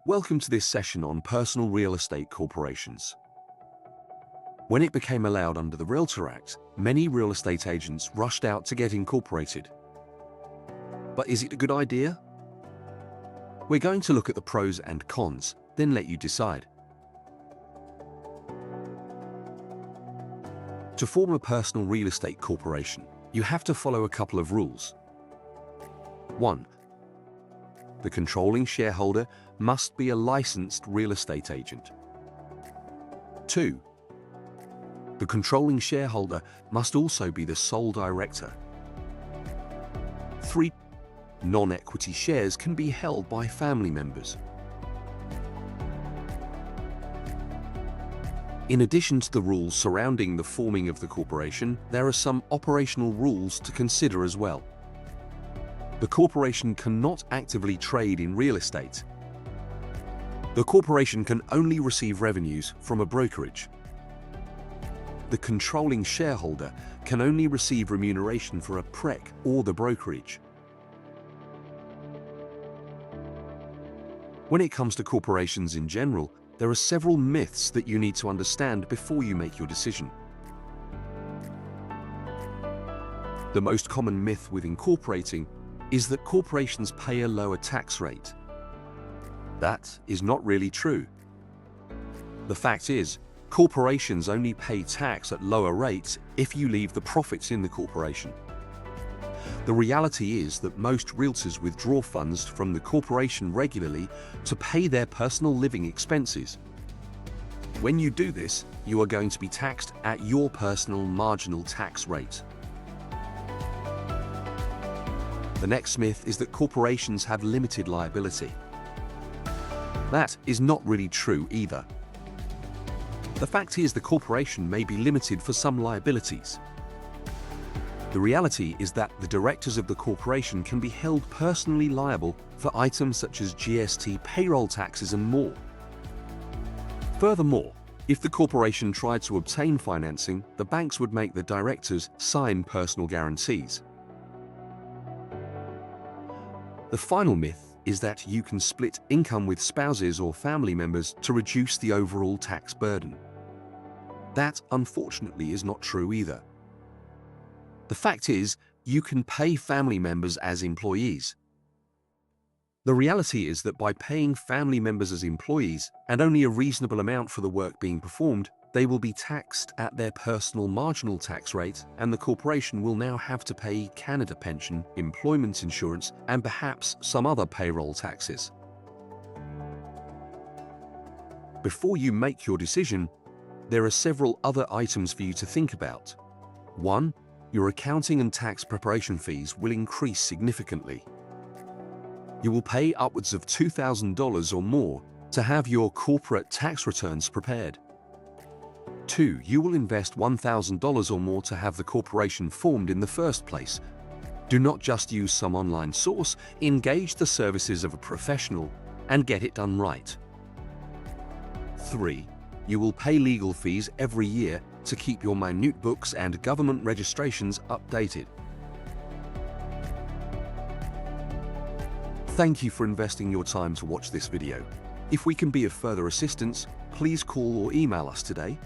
Welcome to this session on personal real estate corporations. When it became allowed under the Realtor Act, many real estate agents rushed out to get incorporated. But is it a good idea? We're going to look at the pros and cons, then let you decide. To form a personal real estate corporation, you have to follow a couple of rules. 1. The controlling shareholder must be a licensed real estate agent. 2. The controlling shareholder must also be the sole director. 3. Non-equity shares can be held by family members. In addition to the rules surrounding the forming of the corporation, there are some operational rules to consider as well. The corporation cannot actively trade in real estate. The corporation can only receive revenues from a brokerage. The controlling shareholder can only receive remuneration for a PREC or the brokerage. When it comes to corporations in general, there are several myths that you need to understand before you make your decision. The most common myth with incorporating is that corporations pay a lower tax rate. That is not really true. The fact is, corporations only pay tax at lower rates if you leave the profits in the corporation. The reality is that most realtors withdraw funds from the corporation regularly to pay their personal living expenses. When you do this, you are going to be taxed at your personal marginal tax rate. The next myth is that corporations have limited liability. That is not really true either. The fact is the corporation may be limited for some liabilities. The reality is that the directors of the corporation can be held personally liable for items such as GST, payroll taxes, and more. Furthermore, if the corporation tried to obtain financing, the banks would make the directors sign personal guarantees. The final myth is that you can split income with spouses or family members to reduce the overall tax burden. That, unfortunately, is not true either. The fact is, you can pay family members as employees. The reality is that by paying family members as employees, and only a reasonable amount for the work being performed, they will be taxed at their personal marginal tax rate, and the corporation will now have to pay Canada pension, employment insurance, and perhaps some other payroll taxes. Before you make your decision, there are several other items for you to think about. 1. Your accounting and tax preparation fees will increase significantly. You will pay upwards of $2,000 or more to have your corporate tax returns prepared. 2. You will invest $1,000 or more to have the corporation formed in the first place. Do not just use some online source, engage the services of a professional and get it done right. 3. You will pay legal fees every year to keep your minute books and government registrations updated. Thank you for investing your time to watch this video. If we can be of further assistance, please call or email us today.